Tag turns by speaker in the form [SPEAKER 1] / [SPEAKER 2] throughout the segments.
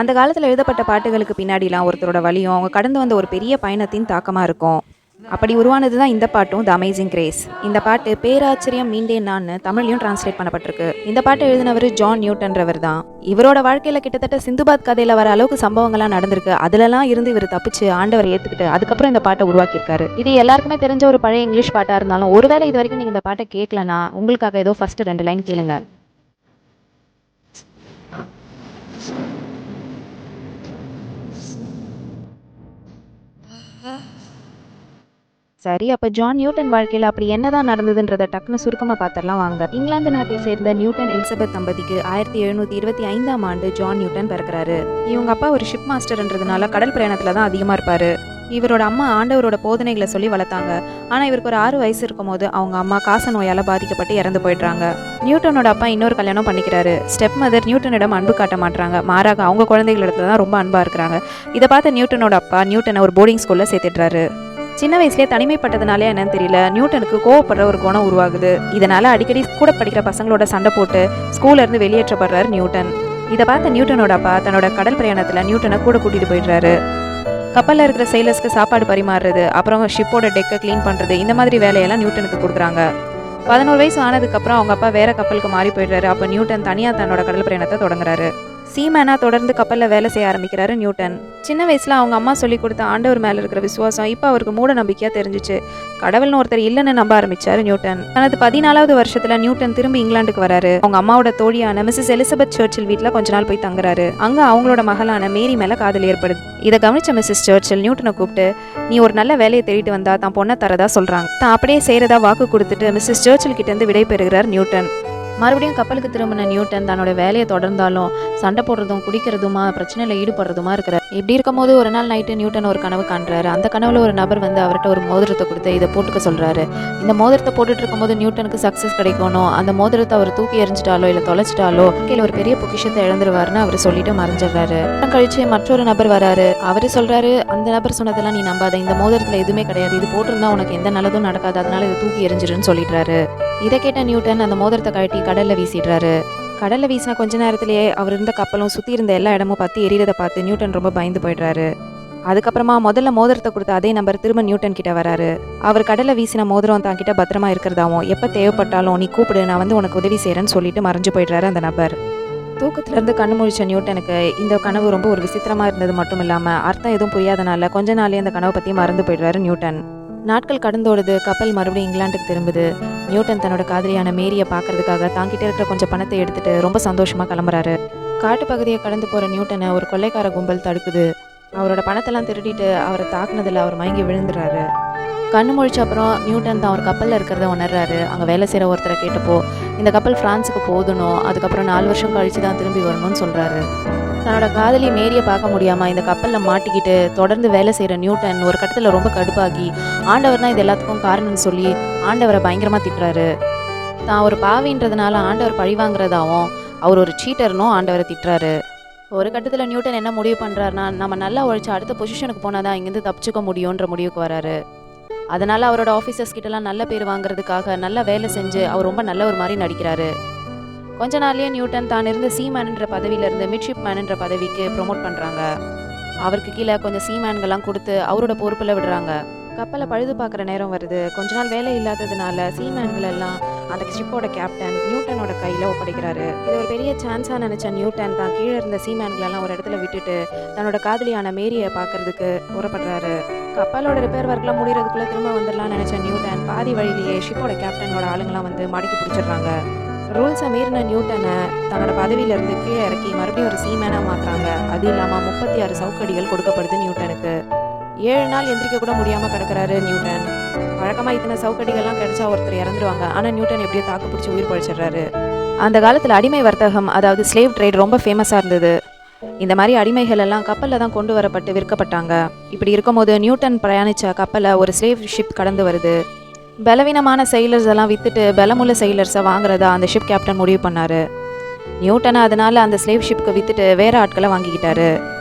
[SPEAKER 1] அந்த காலத்தில் எழுதப்பட்ட பாட்டுகளுக்கு பின்னாடிலாம் ஒருத்தரோட வலியும் அவங்க கடந்து வந்த ஒரு பெரிய பயணத்தின் தாக்கமாக இருக்கும். அப்படி உருவானது தான் இந்த பாட்டும், த அமேசிங் கிரேஸ். இந்த பாட்டு பேராச்சரியம் மீண்டேன் நான்னு தமிழ்லையும் டிரான்ஸ்லேட் பண்ணப்பட்டிருக்கு. இந்த பாட்டை எழுதினவர் ஜான் நியூட்டன்றவர் தான். இவரோட வாழ்க்கையில கிட்டத்தட்ட சிந்துபாத் கதையில வர அளவுக்கு சம்பவங்கள்லாம் நடந்திருக்கு. அதுலலாம் இருந்து இவர் தப்பிச்சு ஆண்டவர் ஏத்துக்கிட்டு அதுக்கப்புறம் இந்த பாட்டை உருவாக்கியிருக்காரு. இது எல்லாருக்குமே தெரிஞ்ச ஒரு பழைய இங்கிலீஷ் பாட்டா இருந்தாலும், ஒருவேளை இது வரைக்கும் நீங்க இந்த பாட்டை கேட்கலனா உங்களுக்காக ஏதோ ஃபர்ஸ்ட் 2 லைன் கேளுங்க. சரி, அப்ப ஜான் நியூட்டன் வாழ்க்கையில அப்படி என்னதான் நடந்ததுன்றத டக்குன்னு சுருக்கமா பார்த்தரலாம் வாங்க. இங்கிலாந்து நாட்டை சேர்ந்த நியூட்டன் எலிசபெத் தம்பதிக்கு 1725ஆம் ஆண்டு ஜான் நியூட்டன் பிறக்கிறாரு. இவங்க அப்பா ஒரு ஷிப் மாஸ்டர்ன்றதுனால கடல் பிரயாணத்துல தான் அதிகமா இருப்பாரு. இவரோட அம்மா ஆண்டவரோட போதனைகளை சொல்லி வளர்த்தாங்க. ஆனா இவருக்கு ஒரு 6 வயசு இருக்கும் போது அவங்க அம்மா காச நோயால பாதிக்கப்பட்டு இறந்து போயிடுறாங்க. நியூட்டனோட அப்பா இன்னொரு கல்யாணம் பண்ணிக்கிறாரு. ஸ்டெப் மதர் நியூட்டனிடம் அன்பு காட்ட மாட்டாங்க. மாறாக அவங்க குழந்தைகளிடத்துல தான் ரொம்ப அன்பா இருக்கிறாங்க. இதை பார்த்த நியூட்டனோட அப்பா நியூட்டனை ஒரு போர்டிங் ஸ்கூல்ல சேர்த்துடுறாரு. சின்ன வயசுலேயே தனிமைப்பட்டதுனாலே என்னன்னு தெரியல, நியூட்டனுக்கு கோவப்படுற ஒரு குணம் உருவாகுது. இதனால அடிக்கடி கூட படிக்கிற பசங்களோட சண்டை போட்டு ஸ்கூல்ல இருந்து வெளியேற்றப்படுறாரு நியூட்டன். இதை பார்த்த நியூட்டனோட அப்பா தன்னோட கடல் பிரயாணத்துல நியூட்டனை கூட கூட்டிட்டு போயிடுறாரு. கப்பல்ல இருக்கிற செயலர்ஸ்க்கு சாப்பாடு பரிமாறுறது, அப்புறம் ஷிப்போட டெக்கை கிளீன் பண்றது, இந்த மாதிரி வேலையெல்லாம் நியூட்டனுக்கு கொடுக்குறாங்க. 11 வயசு ஆனதுக்கப்புறம் அவங்க அப்பா வேற கப்பலுக்கு மாறி போயிடுறாரு. அப்போ நியூட்டன் தனியா தன்னோட கடல் பிரயாணத்தை தொடங்குறாரு. சீமேனா தொடர்ந்து கப்பலில் வேலை செய்ய ஆரம்பிக்கிறாரு நியூட்டன். சின்ன வயசுல அவங்க அம்மா சொல்லி கொடுத்த ஆண்டவர் மேல இருக்கிற விசுவாசம் இப்போ அவருக்கு மூட நம்பிக்கையா தெரிஞ்சிச்சு. கடவுள்னு ஒருத்தர் இல்லைன்னு நம்ப ஆரம்பிச்சாரு நியூட்டன். தனது 14வது வருஷத்துல நியூட்டன் திரும்பி இங்கிலாந்துக்கு வராரு. அவங்க அம்மாவோட தோழியான மிஸ்ஸஸ் எலிசபெத் சர்ச்சில் வீட்டுல கொஞ்ச நாள் போய் தங்குறாரு. அங்க அவங்களோட மகளான மேரி மேல காதல் ஏற்படுது. இதை கவனிச்ச மிஸ்ஸஸ் சர்ச்சில் நியூட்டனை கூப்பிட்டு, நீ ஒரு நல்ல வேலையை தேடிட்டு வந்தா தான் பொண்ணை தரதா சொல்றாங்க. தான் அப்படியே செய்யறதா வாக்கு கொடுத்துட்டு மிஸ்ஸஸ் சர்ச்சில் கிட்ட இருந்து விடை பெறுகிறார் நியூட்டன். மறுபடியும் கப்பலுக்கு திரும்பின நியூட்டன் தன்னோட வேலையை தொடர்ந்தாலும் சண்டை போடுறதும் குடிக்கிறதுமா பிரச்சனையில் ஈடுபடுறதுமா இருக்கிறார். இப்படி இருக்கும் போது ஒரு நாள் நைட்டு நியூட்டன் ஒரு கனவு காண்றாரு. அந்த கனவுல ஒரு நபர் வந்து அவர்கிட்ட ஒரு மோதிரத்தை கொடுத்து இதை போட்டுக்க சொல்றாரு. இந்த மோதிரத்தை போட்டுட்டு இருக்கும்போது நியூட்டனுக்கு சக்சஸ் கிடைக்கணும், அந்த மோதிரத்தை அவர் தூக்கி எறிஞ்சிட்டாலோ இல்லை தொலைச்சிட்டாலோ கீழே ஒரு பெரிய பொக்கிஷத்தை இழந்துருவாருன்னு அவர் சொல்லிட்டு மறைஞ்சிடுறாரு. கழிச்சு மற்றொரு நபர் வராரு. அவரு சொல்றாரு, அந்த நபர் சொன்னதெல்லாம் நீ நம்பாத, இந்த மோதிரத்துல எதுவுமே கிடையாது, இது போட்டிருந்தா உனக்கு எந்த நல்லதும் நடக்காது, அதனால இதை தூக்கி எறிஞ்சிருன்னு சொல்லிடுறாரு. இதை கேட்ட நியூட்டன் அந்த மோதிரத்தை கழட்டி கடல்ல வீசிடுறாரு. கடல்ல வீசின கொஞ்ச நேரத்திலேயே அவர் இருந்த கப்பலும் சுத்தி இருந்த எல்லா இடமும் பத்தி எரியறதை பார்த்து நியூட்டன் ரொம்ப பயந்து போயிடுறாரு. அதுக்கப்புறமா முதல்ல மோதிரத்தை கொடுத்த அதே நபர் திரும்ப நியூட்டன் கிட்ட வராரு. அவர் கடல்ல வீசின மோதிரம் தான் கிட்ட பத்திரமா இருக்கிறதாவும், எப்ப தேவைப்பட்டாலும் நீ கூப்பிடு, நான் வந்து உனக்கு உதவி செய்யறேன்னு சொல்லிட்டு மறைஞ்சு போயிடுறாரு அந்த நபர். தூக்கத்துல இருந்து கண்ணு முழிச்ச நியூட்டனுக்கு இந்த கனவு ரொம்ப ஒரு விசித்திரமா இருந்தது மட்டும் இல்லாம அர்த்தம் எதுவும் புரியாதனால கொஞ்ச நாளே அந்த கனவை பத்தி மறந்து போயிடுறாரு நியூட்டன். நாட்கள் கடந்தோடுது. கப்பல் மறுபடியும் இங்கிலாந்துக்கு திரும்புது. நியூட்டன் தன்னோட காதலியான மேரியை பார்க்கறதுக்காக தாங்கிட்ட இருக்கிற கொஞ்சம் பணத்தை எடுத்துட்டு ரொம்ப சந்தோஷமா கிளம்புறாரு. காட்டு பகுதியை கடந்து போற நியூட்டனை ஒரு கொள்ளைக்கார கும்பல் தடுக்குது. அவரோட பணத்தெல்லாம் திருடிட்டு அவரை தாக்குனதுல அவர் மயங்கி விழுந்துறாரு. கண்ணு முழிச்ச அப்புறம் நியூட்டன் தான் ஒரு கப்பலில் இருக்கிறத உணர்றாரு. அங்கே வேலை செய்கிற ஒருத்தரை கேட்டப்போ இந்த கப்பல் ஃப்ரான்ஸுக்கு போகணும், அதுக்கப்புறம் 4 வருஷம் கழிச்சு தான் திரும்பி வரணும்னு சொல்கிறாரு. தன்னோட காதலி மேரியை பார்க்க முடியாமல் இந்த கப்பலில் மாட்டிக்கிட்டு தொடர்ந்து வேலை செய்கிற நியூட்டன் ஒரு கட்டத்தில் ரொம்ப கடுப்பாகி ஆண்டவர் தான் இது எல்லாத்துக்கும் காரணம்னு சொல்லி ஆண்டவரை பயங்கரமாக திட்டுறாரு. தான் ஒரு பாவின்றதுனால ஆண்டவர் பழி வாங்குறதாவும் அவர் ஒரு சீட்டர்னும் ஆண்டவரை திட்டுறாரு. ஒரு கட்டத்தில் நியூட்டன் என்ன முடிவு பண்ணுறாருனா, நம்ம நல்லா உழைச்சி அடுத்த பொசிஷனுக்கு போனால் தான் இங்கேருந்து தப்பிச்சுக்க முடியுன்ற முடிவுக்கு வராரு. அதனால அவரோட ஆஃபீஸர்ஸ் கிட்டலாம் நல்ல பேர் வாங்குறதுக்காக நல்ல வேலை செஞ்சு அவர் ரொம்ப நல்ல ஒரு மாதிரி நடிக்கிறாரு. கொஞ்ச நாள்லயே நியூட்டன் தான் இருந்த சீமேன்ன்ற பதவியிலிருந்து மிட்ஷிப் மேன்ன்ற பதவிக்கு ப்ரொமோட் பண்ணுறாங்க. அவருக்கு கீழே கொஞ்சம் சீமேன்கள்லாம் கொடுத்து அவரோட பொறுப்பில் விடுறாங்க. கப்பலை பழுது பார்க்குற நேரம் வருது. கொஞ்ச நாள் வேலை இல்லாததுனால சீமேன்கள் எல்லாம் அந்த ஷிப்போட கேப்டன் நியூட்டனோட கையில் ஒப்படைக்கிறாரு. இது ஒரு பெரிய சான்ஸாக நினச்ச நியூட்டன் தான் கீழே இருந்த சீமேன்களெல்லாம் ஒரு இடத்துல விட்டுட்டு தன்னோட காதலியான மேரியை பார்க்கறதுக்கு புறப்படுறாரு. கப்பலோட ரிப்பேர் ஒர்க்லாம் முடிகிறதுக்குள்ளே திரும்ப வந்துடலாம்னு நினச்ச நியூட்டன் பாதி வழியிலேயே ஷிப்போட கேப்டனோட ஆளுங்களாம் வந்து மடக்கி பிடிச்சிடுறாங்க. ரூல்ஸை மீறின நியூட்டனை தன்னோட பதவியிலேருந்து கீழே இறக்கி மறுபடியும் ஒரு சீமேனாக மாற்றுறாங்க. அது இல்லாமல் 36 சவுக்கடிகள் கொடுக்கப்படுது நியூட்டனுக்கு. 7 நாள் எந்திரிக்க கூட முடியாமல் கிடக்கிறாரு நியூட்டன். வழக்கமாக இத்தனை சவுக்கடிகள்லாம் கிடைச்சா ஒருத்தர் இறந்துருவாங்க. ஆனால் நியூட்டன் எப்படியோ தாக்கு பிடிச்சி உயிர் பழிச்சிடுறாரு. அந்த காலத்தில் அடிமை வர்த்தகம், அதாவது ஸ்லேவ் ட்ரேட் ரொம்ப ஃபேமஸாக இருந்தது. இந்த மாதிரி அடிமைகள் எல்லாம் கப்பலில் தான் கொண்டு வரப்பட்டு விற்கப்பட்டாங்க. இப்படி இருக்கும்போது நியூட்டன் பிரயாணித்த கப்பலை ஒரு ஸ்லேவ் ஷிப் கடந்து வருது. பலவீனமான செயலர்ஸ் எல்லாம் வித்துட்டு பலமுள்ள செயலர்ஸை வாங்குறதா அந்த ஷிப் கேப்டன் முடிவு பண்ணாரு. நியூட்டனை அதனால அந்த ஸ்லேவ் ஷிப்க்கு வித்துட்டு வேற ஆட்களை வாங்கிக்கிட்டாரு.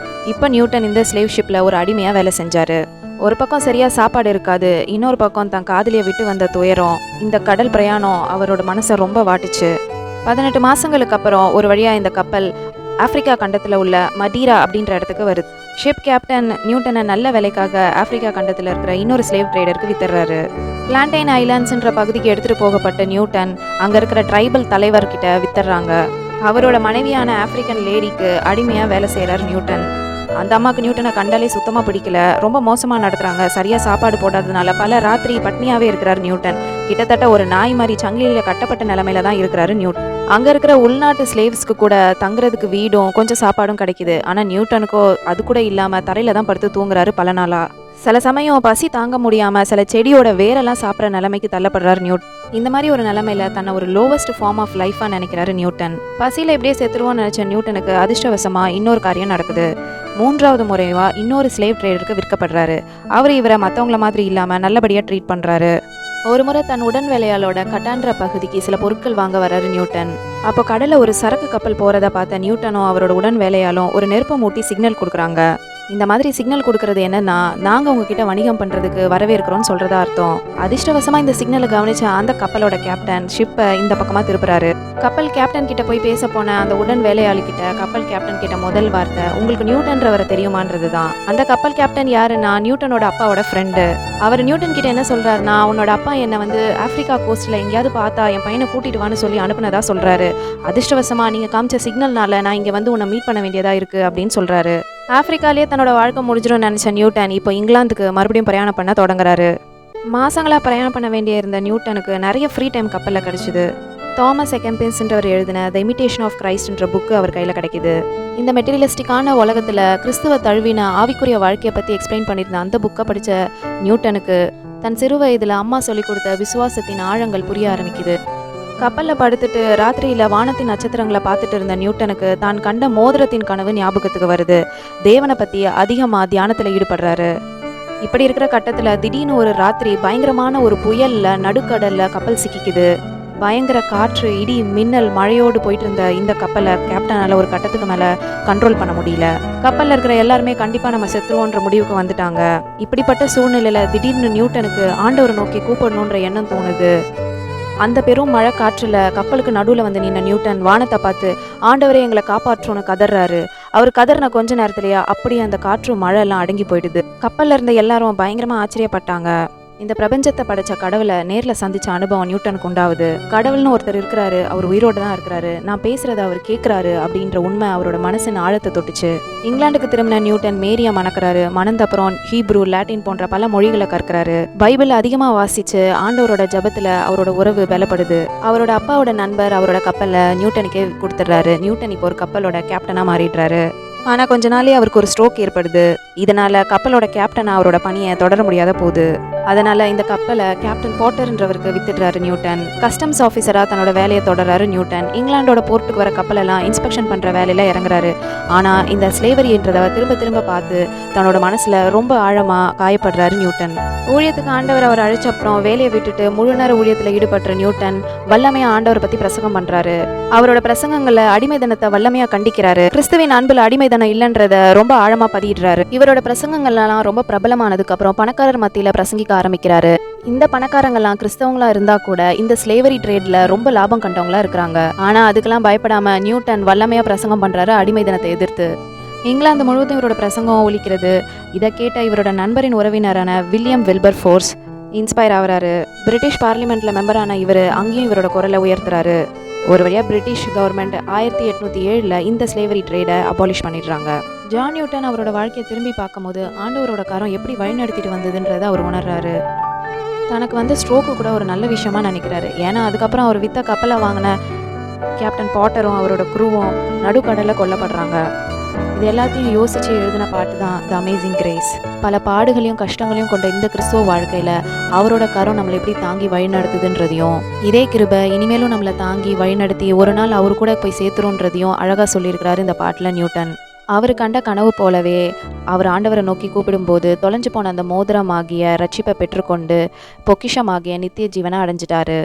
[SPEAKER 1] இப்போ நியூட்டன் இந்த ஸ்லேவ் ஷிப்பில் ஒரு அடிமையாக வேலை செஞ்சார். ஒரு பக்கம் சரியாக சாப்பாடு இருக்காது, இன்னொரு பக்கம் தன் காதலியை விட்டு வந்த துயரம், இந்த கடல் பிரயாணம் அவரோட மனசை ரொம்ப வாட்டுச்சு. 18 மாதங்களுக்கு அப்புறம் ஒரு வழியாக இந்த கப்பல் ஆப்பிரிக்கா கண்டத்தில் உள்ள மதீரா அப்படின்ற இடத்துக்கு வருது. ஷிப் கேப்டன் நியூட்டனை நல்ல வேலைக்காக ஆப்பிரிக்கா கண்டத்தில் இருக்கிற இன்னொரு ஸ்லேவ் ட்ரேடருக்கு வித்துறாரு. பிளான்டைன் ஐலாண்ட்ஸ்ன்ற பகுதிக்கு எடுத்துகிட்டு போகப்பட்ட நியூட்டன் அங்கே இருக்கிற ட்ரைபல் தலைவர்கிட்ட வித்துறாங்க. அவரோட மனைவியான ஆப்பிரிக்கன் லேடிக்கு அடிமையாக வேலை செய்கிறார் நியூட்டன். அந்த அம்மாவுக்கு நியூட்டனை கண்டாலே சுத்தமாக பிடிக்கல, ரொம்ப மோசமாக நடத்துகிறாங்க. சரியாக சாப்பாடு போடாததுனால பல ராத்திரி பட்னியாகவே இருக்கிறார் நியூட்டன். கிட்டத்தட்ட ஒரு நாய் மாதிரி சங்கிலியில் கட்டப்பட்ட நிலமையில தான் இருக்கிறாரு நியூட்டன். அங்கே இருக்கிற உள்நாட்டு ஸ்லேவ்ஸ்க்கு கூட தங்குறதுக்கு வீடும் கொஞ்சம் சாப்பாடும் கிடைக்குது. ஆனால் நியூட்டனுக்கோ அது கூட இல்லாமல் தரையில் தான் படுத்து தூங்குறாரு பல நாளாக. சில சமயம் பசி தாங்க முடியாமல் சில செடியோட வேரெல்லாம் சாப்பிட்ற நிலைமைக்கு தள்ளப்படுறாரு நியூட்டன். இந்த மாதிரி ஒரு நிலைமையில தன்னை ஒரு லோவஸ்ட் ஃபார்ம் ஆஃப் லைஃபாக நினைக்கிறாரு நியூட்டன். பசியில் எப்படியே செத்துருவோன்னு நினச்ச நியூட்டனுக்கு அதிர்ஷ்டவசமாக இன்னொரு காரியம் நடக்குது. 3வது முறைவா இன்னொரு ஸ்லேவ் ட்ரேடருக்கு விற்கப்படுறாரு. அவர் இவரை மற்றவங்கள மாதிரி இல்லாமல் நல்லபடியாக ட்ரீட் பண்ணுறாரு. ஒரு முறை தன் உடன் வேலையாளோட கட்டான்ற பகுதிக்கு சில பொருட்கள் வாங்க வர்றாரு நியூட்டன். அப்போ கடலில் ஒரு சரக்கு கப்பல் போகிறத பார்த்த நியூட்டனும் அவரோட உடன் வேலையாலும் ஒரு நெருப்பை மூட்டி சிக்னல் கொடுக்குறாங்க. இந்த மாதிரி சிக்னல் கொடுக்கறது என்னன்னா, நாங்கள் உங்ககிட்ட வணிகம் பண்ணுறதுக்கு வரவேற்கிறோம்னு சொல்கிறதா அர்த்தம். அதிர்ஷ்டவசமாக இந்த சிக்னலை கவனிச்ச அந்த கப்பலோட கேப்டன் ஷிப்பை இந்த பக்கமாக திருப்புறாரு. கப்பல் கேப்டன் கிட்ட போய் பேச போன அந்த உடன் வேலையாளி கிட்ட கப்பல் கேப்டன் கிட்ட முதல் வார்த்தை உங்களுக்கு நியூட்டன்றவரை தெரியுமான்றது தான். அந்த கப்பல் கேப்டன் யாருன்னா நியூட்டனோட அப்பாவோட ஃப்ரெண்டு. அவர் நியூட்டன் கிட்ட என்ன சொல்றாருன்னா, உன்னோட அப்பா என்னை ஆப்பிரிக்கா கோஸ்ட்ல எங்கேயாவது பார்த்தா என் பையனை கூட்டிட்டு வான்னு சொல்லி அனுப்புனதா சொல்றாரு. அதிர்ஷ்டவசமா நீங்க காமிச்ச சிக்னல்னால நான் இங்க உன்னை மீட் பண்ண வேண்டியதா இருக்கு அப்படின்னு சொல்றாரு. ஆப்பிரிக்காலேயே தன்னோட வாழ்க்கை முடிஞ்சிடும் நினைச்ச நியூட்டன் இப்போ இங்கிலாந்துக்கு மறுபடியும் பிரயாணம் பண்ண தொடங்குறாரு. மாசங்களா பிரயாணம் பண்ண வேண்டிய இருந்த நியூட்டனுக்கு நிறைய ஃப்ரீ டைம் கப்பலில் கிடைச்சிது. தாமஸ் எகம்பின்ஸ்ன்றவர் எழுதின த இமிட்டேஷன் ஆஃப் கிரைஸ்ட்ன்ற புக்கு அவர் கையில் கிடைக்கிது. இந்த மெட்டீரியலிஸ்டிக்கான உலகத்தில் கிறிஸ்துவ தழுவின ஆவிக்குரிய வாழ்க்கையை பற்றி எக்ஸ்பிளைன் பண்ணியிருந்த அந்த புக்கை படித்த நியூட்டனுக்கு தன் சிறு வயதில் அம்மா சொல்லிக் கொடுத்த விசுவாசத்தின் ஆழங்கள் புரிய ஆரம்பிக்குது. கப்பலில் படுத்துட்டு ராத்திரியில் வானத்தின் நட்சத்திரங்களை பார்த்துட்டு இருந்த நியூட்டனுக்கு தான் கண்ட மோதிரத்தின் கனவு ஞாபகத்துக்கு வருது. தேவனை பற்றி அதிகமாக தியானத்தில் ஈடுபடுறாரு. இப்படி இருக்கிற கட்டத்தில் திடீர்னு ஒரு ராத்திரி பயங்கரமான ஒரு புயலில் நடுக்கடலில் கப்பல் சிக்கிக்குது. பயங்கர காற்று, இடி, மின்னல், மழையோடு போயிட்டு இருந்த இந்த கப்பலை கேப்டனால ஒரு கட்டத்துக்கு மேலே கண்ட்ரோல் பண்ண முடியல. கப்பலில் இருக்கிற எல்லாருமே கண்டிப்பாக நம்ம செத்துருவோன்ற முடிவுக்கு வந்துட்டாங்க. இப்படிப்பட்ட சூழ்நிலையில் திடீர்னு நியூட்டனுக்கு ஆண்டவரை நோக்கி கூப்பிடணுன்ற எண்ணம் தோணுது. அந்த பெரும் மழை காற்றுல கப்பலுக்கு நடுவில் நின்ன நியூட்டன் வானத்தை பார்த்து ஆண்டவரே எங்களை காப்பாற்றோன்னு கதறாரு. அவர் கதறின கொஞ்ச நேரத்திலேயே அப்படியே அந்த காற்று மழை எல்லாம் அடங்கி போயிடுது. கப்பல்ல இருந்த எல்லாரும் பயங்கரமா ஆச்சரியப்பட்டாங்க. இந்த பிரபஞ்சத்தை படைச்ச கடவுளை நேரில் சந்திச்ச அனுபவம் நியூட்டனுக்கு உண்டாகுது. கடவுள்னு ஒருத்தர் இருக்கிறாரு, அவர் உயிரோடு தான் இருக்கிறாரு, நான் பேசுறத அவர் கேட்கிறாரு அப்படின்ற உண்மை அவரோட மனசின் ஆழத்தை தொட்டுச்சு. இங்கிலாந்துக்கு திரும்பின நியூட்டன் மேரியா மணக்கிறாரு. மணந்தப்புறம் ஹீப்ரூ, லாட்டின் போன்ற பல மொழிகளை கற்கிறாரு. பைபிள் அதிகமாக வாசிச்சு ஆண்டவரோட ஜபத்துல அவரோட உறவு பலப்படுது. அவரோட அப்பாவோட நண்பர் அவரோட கப்பலை நியூட்டனுக்கே கொடுத்துட்றாரு. நியூட்டன் இப்போ ஒரு கப்பலோட கேப்டனா மாறிடுறாரு. ஆனால் கொஞ்ச நாளே அவருக்கு ஒரு ஸ்ட்ரோக் ஏற்படுது. இதனால கப்பலோட கேப்டன் அவரோட பணியை தொடர முடியாத போகுது. அதனால இந்த கப்பலை கேப்டன் போட்டர்ன்றவருக்கு வித்துடுறாரு நியூட்டன். கஸ்டம்ஸ் ஆஃபீஸராக தன்னோட வேலையை தொடர்றாரு நியூட்டன். இங்கிலாண்டோட போர்ட்டுக்கு வர கப்பலெல்லாம் இன்ஸ்பெக்ஷன் பண்ணுற வேலையில் இறங்குறாரு. ஆனால் இந்த ஸ்லேவரின்றதை திரும்ப திரும்ப பார்த்து தன்னோட மனசில் ரொம்ப ஆழமாக காயப்படுறாரு நியூட்டன். ஊழியத்துக்கு ஆண்டவர் அவர் அழைச்சப்புறம் வேலையை விட்டுட்டு முழு நேர ஊழியத்தில் ஈடுபடுற நியூட்டன் வல்லமையாக ஆண்டவரை பற்றி பிரசங்கம் பண்ணுறாரு. அவரோட பிரசங்கங்களில் அடிமைதனத்தை வல்லமையாக கண்டிக்கிறாரு. கிறிஸ்துவின் அன்பில் அடிமைதனம் இல்லைன்றத ரொம்ப ஆழமாக பதியிடுறாரு. இவரோட பிரசங்கங்கள்லாம் ரொம்ப பிரபலமானதுக்கு அப்புறம் பணக்காரர் மத்தியில் பிரசங்கிக்க ஆரம்பிக்கிறாரு. இந்த பணக்காரங்கள்லாம் கிறிஸ்தவங்களா இருந்தா கூட இந்த ஸ்லேவரி ட்ரேட்ல ரொம்ப லாபம் கண்டவங்களா இருக்கிறாங்க. ஆனா அதுக்கெல்லாம் பயப்படாம நியூட்டன் வல்லமையா பிரசங்கம் பண்றாரு அடிமைதனத்தை எதிர்த்து. இங்கிலாந்து முழுவதும் இவரோட பிரசங்கம் ஒலிக்கிறது. இதை கேட்ட இவரோட நண்பரின் உறவினரான வில்லியம் வில்பர் ஃபோர்ஸ் இன்ஸ்பயர் ஆகிறாரு. பிரிட்டிஷ் பார்லிமெண்ட்ல மெம்பரான இவர் அங்கேயும் இவரோட குரலை உயர்த்துறாரு. ஒரு வழியாக பிரிட்டிஷ் கவர்மெண்ட் 1807 இந்த ஸ்லேவரி ட்ரேடை அபாலிஷ் பண்ணிடுறாங்க. ஜான் நியூட்டன் அவரோட வாழ்க்கையை திரும்பி பார்க்கும்போது ஆண்டவரோட காரம் எப்படி வழிநடத்திட்டு வந்ததுன்றதை அவர் உணர்றாரு. தனக்கு ஸ்ட்ரோக்கு கூட ஒரு நல்ல விஷயமா நினைக்கிறாரு. ஏன்னா அதுக்கப்புறம் அவர் வித்த கப்பலை வாங்கின கேப்டன் பாட்டரும் அவரோட குரூவும் நடுக்கடலில் கொல்லப்படுறாங்க. இது எல்லாத்தையும் யோசிச்சு எழுதின பாட்டு தான் த அமேசிங் கிரேஸ். பல பாடுகளையும் கஷ்டங்களையும் கொண்ட இந்த கிறிஸ்துவ வாழ்க்கையில அவரோட கரம் நம்மளை எப்படி தாங்கி வழிநடத்துதுன்றதையும், இதே கிருபை இனிமேலும் நம்மளை தாங்கி வழிநடத்தி ஒரு நாள் அவரு கூட போய் சேர்த்துறோன்றதையும் அழகா சொல்லியிருக்கிறாரு இந்த பாட்டுல நியூட்டன். அவர் கண்ட கனவு போலவே அவர் ஆண்டவரை நோக்கி கூப்பிடும்போது தொலைஞ்சு போன அந்த மோதிரமாகிய ரட்சிப்பை பெற்றுக்கொண்டு பொக்கிஷமாகிய நித்திய ஜீவனை அடைஞ்சிட்டாரு.